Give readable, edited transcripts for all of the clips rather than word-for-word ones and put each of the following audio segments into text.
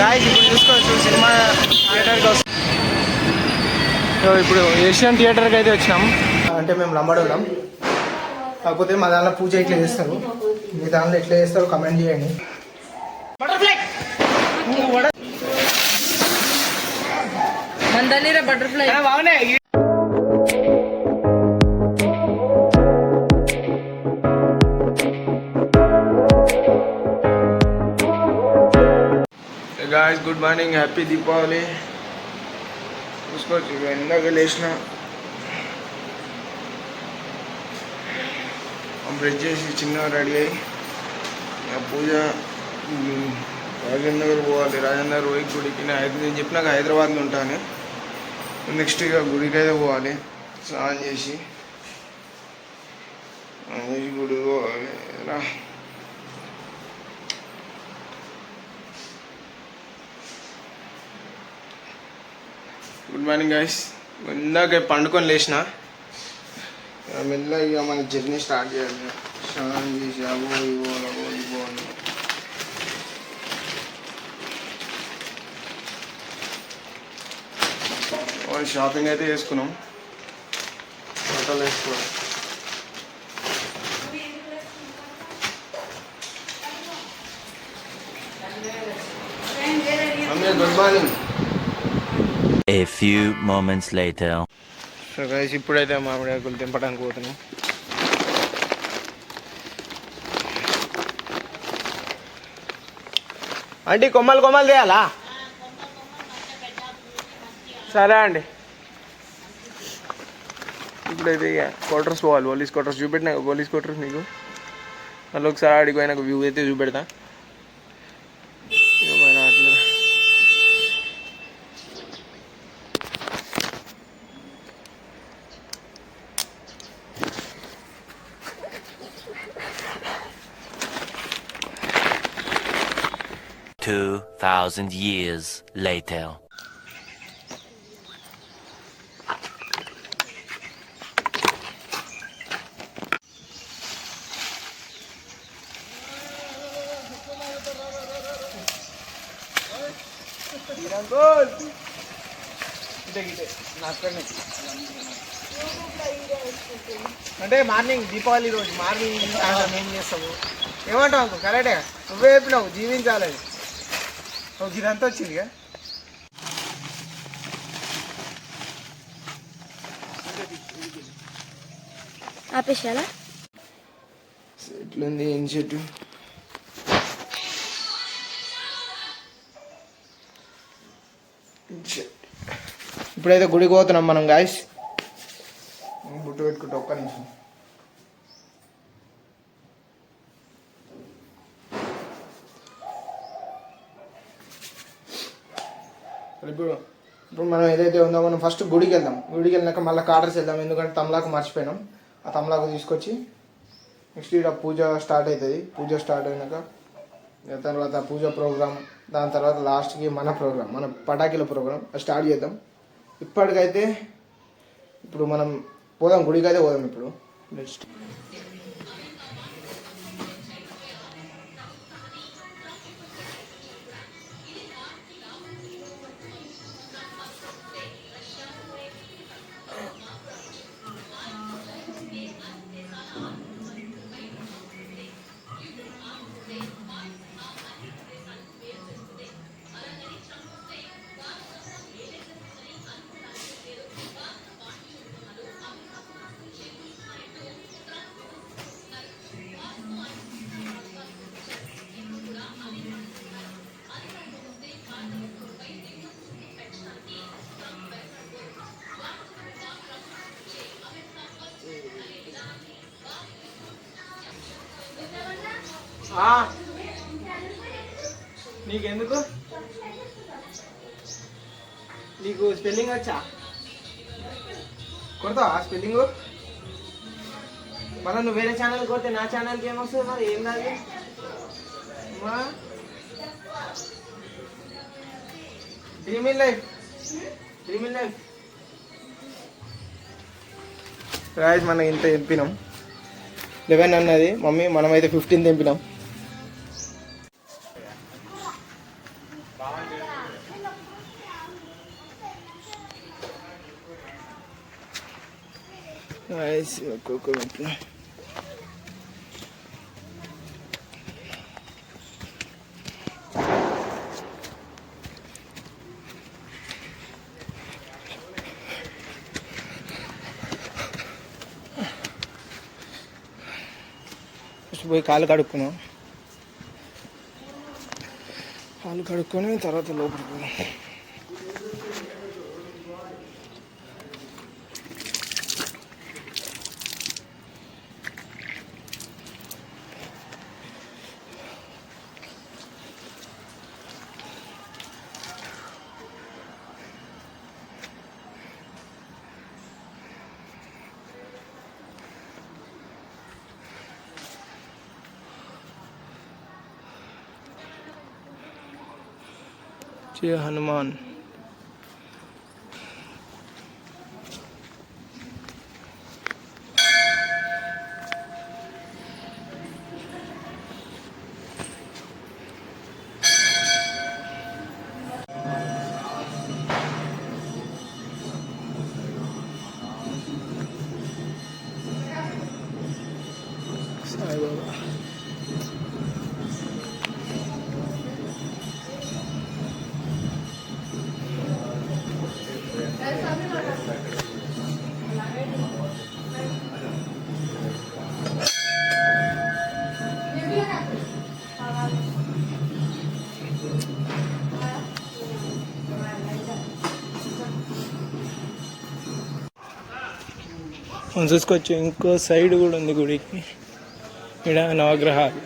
Guys ఇప్పుడు చూసుకోవచ్చు cinema థియేటర్కి వస్తాం. ఇప్పుడు ఏషియన్ థియేటర్కి అయితే వచ్చినాం. అంటే మేము లంబడోళ్ళం, కాకపోతే మా దాంట్లో పూజ ఎట్లా చేస్తారు, మీ దాంట్లో ఎట్లా చేస్తారో కమెంట్ చేయండి. బటర్ఫ్లై బాగున్నాయి. Guys good morning, happy Deepavali. చూసుకోవచ్చు ఇందాక లేచిన బ్రష్ చేసి చిన్నగా రెడీ అయ్యి పూజ రాజేంద్ర నగర్ పోవాలి. రాజేంద్ర నగర్ పోయి గుడికి నేను చెప్పినాక హైదరాబాద్లో ఉంటాను. నెక్స్ట్ ఇక గుడికి అయితే పోవాలి. స్నానం చేసి గుడికి పోవాలి. Good morning guys. ఇందాక పండుకొని లేచిన మెల్లగా ఇక మన జర్నీ స్టార్ట్ చేయాలి. స్నానం చేసి అవో ఇవో అని షాపింగ్ అయితే చేసుకున్నాం. బట్టలు వేసుకోవాలి. Good morning. A few moments later. So guys ఇప్పుడైతే మామిడి ఆకులు తెంపడానికి పోతున్నాం. అంటే కొమ్మలు తీయాలా? సరే అండి. ఇప్పుడైతే ఇక క్వార్టర్స్ పోవాలి. పోలీస్ క్వార్టర్స్ చూపెట్టినా, పోలీస్ క్వార్టర్స్ నీకు మళ్ళీ ఒకసారి ఆడికి పోయినాక వ్యూ అయితే చూపెడతా. అట్లా 2000 years later. అంటే మార్నింగ్ దీపావళి రోజు మార్నింగ్ ఏం చేస్తావు? ఏమంటావు? కరెక్టే, నువ్వే చెప్పినావు జీవించాలని. ఇదంతా వచ్చిందిగా. ఆపేసాలా? ఎట్లుంది ఏం చెట్టు? ఇప్పుడైతే గుడికి పోతున్నాం మనం గాయస్. బుట్టు పెట్టుకుంటే ఒక్క నిమిషం. ఇప్పుడు మనం ఏదైతే ఉందో మనం ఫస్ట్ గుడికి వెళ్దాం. గుడికి వెళ్ళినాక మళ్ళీ కాటర్స్ వెళ్దాం, ఎందుకంటే తమలాకు మర్చిపోయినాం. ఆ తమలాకు తీసుకొచ్చి నెక్స్ట్ ఇక్కడ పూజ స్టార్ట్ అవుతుంది. పూజ స్టార్ట్ అయినాక తర్వాత పూజ ప్రోగ్రామ్, దాని తర్వాత లాస్ట్కి మన ప్రోగ్రామ్, మన పటాకీల ప్రోగ్రామ్ స్టార్ట్ చేద్దాం. ఇప్పటికైతే ఇప్పుడు మనం పోదాం, గుడికి అయితే పోదాం. ఇప్పుడు నెక్స్ట్ నీకెందుకు? నీకు స్పెల్లింగ్ వచ్చా? కొడతావా స్పెల్లింగ్? మళ్ళీ నువ్వు వేరే ఛానల్ కొడితే నా ఛానల్కి ఏమొస్తుంది? మరి ఏం రాదు. డ్రీమ్ ఇన్ లైఫ్ రాజ్ మనం ఇంత తెంపినాం. 11 అన్నది మమ్మీ, మనమైతే 15 తెంపినాం. కోకోనట్ పోయి కాలు కడుక్కున్నాం. కాలు కడుక్కొని తర్వాత లోపలికి పోదాం. जय हनुमान. साई बाबा. మనం చూసుకోవచ్చు ఇంకో సైడ్ కూడా ఉంది గుడికి. ఇక్కడ నవగ్రహాలు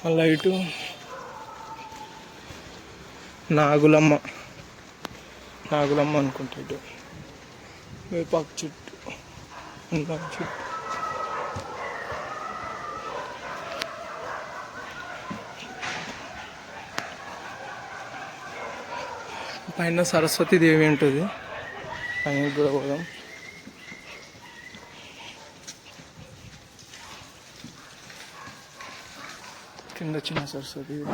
మళ్ళా ఇటు నాగులమ్మ అనుకుంటా. ఇటు వేపాకు చెట్టు చెట్టు పైన సరస్వతి దేవి ఉంటుంది. పైన కూడా పోదాం. కింద చిన్న సరస్వతి దేవి.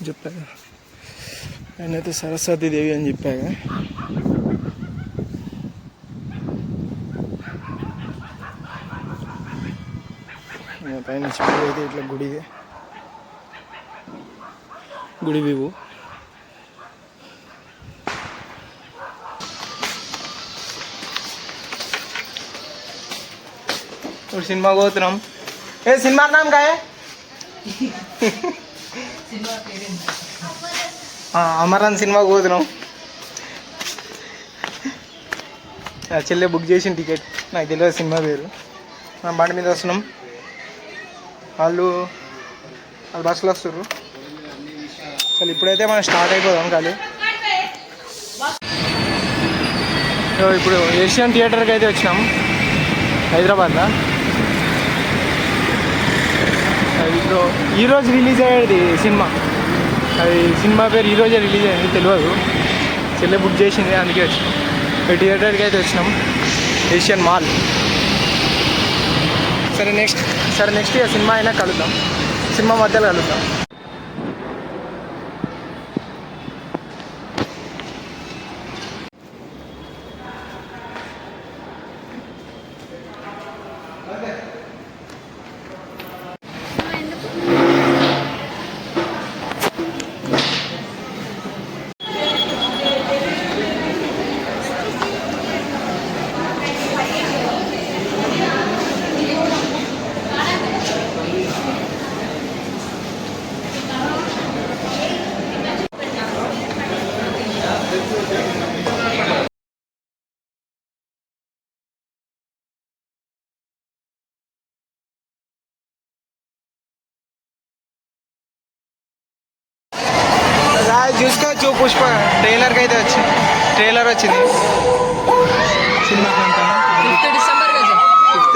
చెప్పాగా ఆయన అయితే సరస్వతి దేవి అని చెప్పాగా. పైన చెప్పేది అయితే ఇట్లా గుడి వ్యూ. ఇప్పుడు సినిమాకి పోతున్నాం. సినిమా నామ్ కాయ అమరాన్ సినిమాకి పోతున్నాం. చెల్లె బుక్ చేసిన టికెట్, నాకు తెలియదు సినిమా పేరు. బండి మీద వస్తున్నాం. వాళ్ళు బస్సులో వస్తుర్రు. అసలు ఇప్పుడైతే మనం స్టార్ట్ అయిపోదాం. కానీ ఇప్పుడు ఏషియన్ థియేటర్కి అయితే వచ్చినాం హైదరాబాద్లో. ఇప్పుడు ఈరోజు రిలీజ్ అయ్యేది సినిమా. అది సినిమా పేరు ఈరోజే రిలీజ్ అయింది, తెలియదు. చెల్లె బుక్ చేసింది, అందుకే వచ్చినాం. థియేటర్కి అయితే వచ్చినాం, ఏషియన్ మాల్. సరే నెక్స్ట్ ఇక సినిమా అయినా కలుద్దాం, సినిమా మధ్యలో కలుద్దాం. చూసుకోవచ్చు. పుష్ప ట్రైలర్కి అయితే ట్రైలర్ వచ్చింది సినిమా. 5th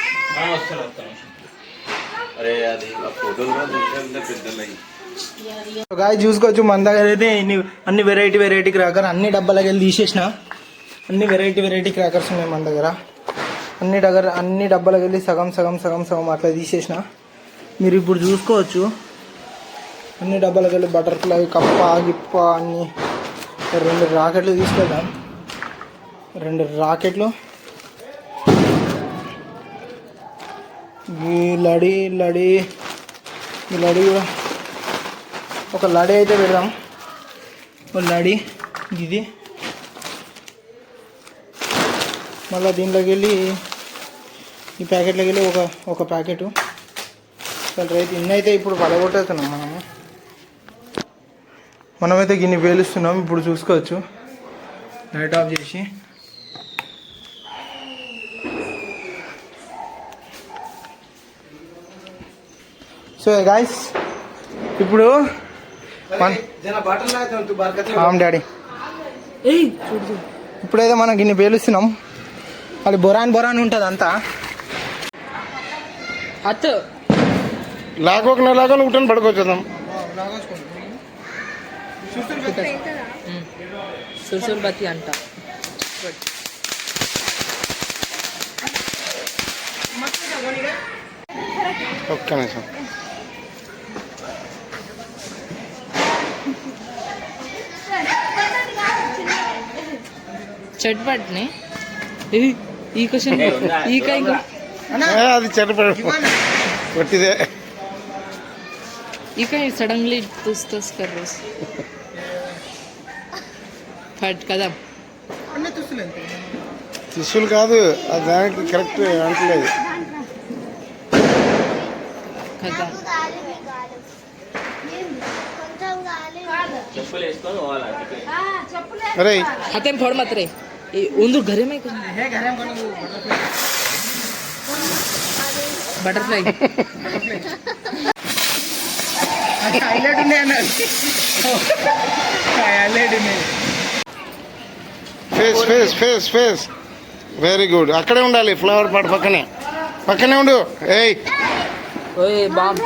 అరే అది ఆ ఫోటోలు కూడా పెద్దలు గాయ చూసుకోవచ్చు మన దగ్గర అయితే అన్ని వెరైటీ క్రాకర్ అన్ని డబ్బాలకి వెళ్ళి తీసేసిన. అన్ని వెరైటీ క్రాకర్స్ ఉన్నాయి మన దగ్గర. అన్ని డబ్బాలకి వెళ్ళి సగం అట్లా తీసేసిన. మీరు ఇప్పుడు చూసుకోవచ్చు అన్ని డబ్బాలకి వెళ్ళి బటర్ఫ్లై, కప్ప, గిప్ప అన్ని 2 రాకెట్లు తీసుకెళ్దాం. 2 రాకెట్లు, ఈ లడి కూడా ఒక లడి అయితే పెడదాం. ఒక లడి ఇది మళ్ళీ దీంట్లోకి వెళ్ళి ఈ ప్యాకెట్లోకి వెళ్ళి ఒక ప్యాకెట్. రైతు ఇన్నైతే ఇప్పుడు పడగొట్టేస్తున్నాం మనమైతే గిన్ని పేలుస్తున్నాం. ఇప్పుడు చూసుకోవచ్చు లైట్ ఆఫ్ చేసి. సో గాయస్ ఇప్పుడు డాడీ ఇప్పుడైతే మనం గిన్ని పేలుస్తున్నాం. అది బొరాన్ ఉంటుంది అంతా. లాగోని ఉట్టని పడుకోవచ్చుదాం. సుర్సుర్బతి అంట. ఒక్క నిమిషం. చట్పట్ని ఈ క్వశ్చన్ అది చెట్టు కొట్టిదే. ఈ काही सडनली तुस कर रोज फट కదా శిష్యులు కాదు అది దానికి కరెక్ట్ అంటలేదు కదా. अरे हाते फोड़ मत रे उंदर घरे में बटरफ्लाई ఫేస్ వెరీ గుడ్. అక్కడే ఉండాలి ఫ్లవర్ పాట్ పక్కనే ఉండు. ఏయ్ ఓయ్ బామ్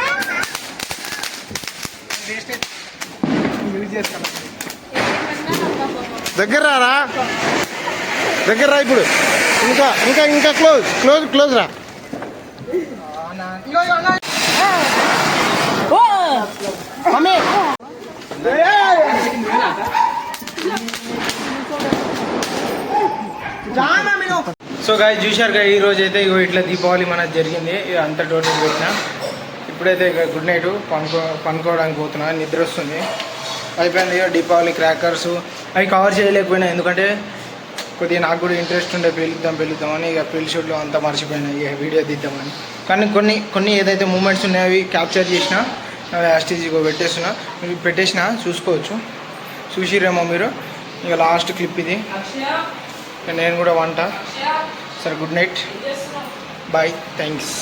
దగ్గర రా ఇప్పుడు. ఇంకా క్లోజ్ రా. సో గాయస్ చూశారుగా ఈ రోజు అయితే ఇట్లా దీపావళి మనకు జరిగింది. అంతా టోటల్ పెట్టిన. ఇప్పుడైతే ఇక గుడ్ నైట్ పనుకోవడానికి పోతున్నా. నిద్ర వస్తుంది. అయిపోయింది ఇక దీపావళి క్రాకర్స్ అవి కవర్ చేయలేకపోయినా, ఎందుకంటే కొద్దిగా నాకు కూడా ఇంట్రెస్ట్ ఉండే పెళ్ళిద్దామని ఇక పెళ్లి షూట్లో అంతా మర్చిపోయినా ఇక వీడియో తీద్దామని. కానీ కొన్ని ఏదైతే మూమెంట్స్ ఉన్నాయో అవి క్యాప్చర్ చేసిన యాస్టీజీగా పెట్టేసిన చూసుకోవచ్చు. చూసిరేమో మీరు. ఇక లాస్ట్ క్లిప్ ఇది. నేను కూడా వంట. సరే గుడ్ నైట్, బాయ్, థ్యాంక్స్.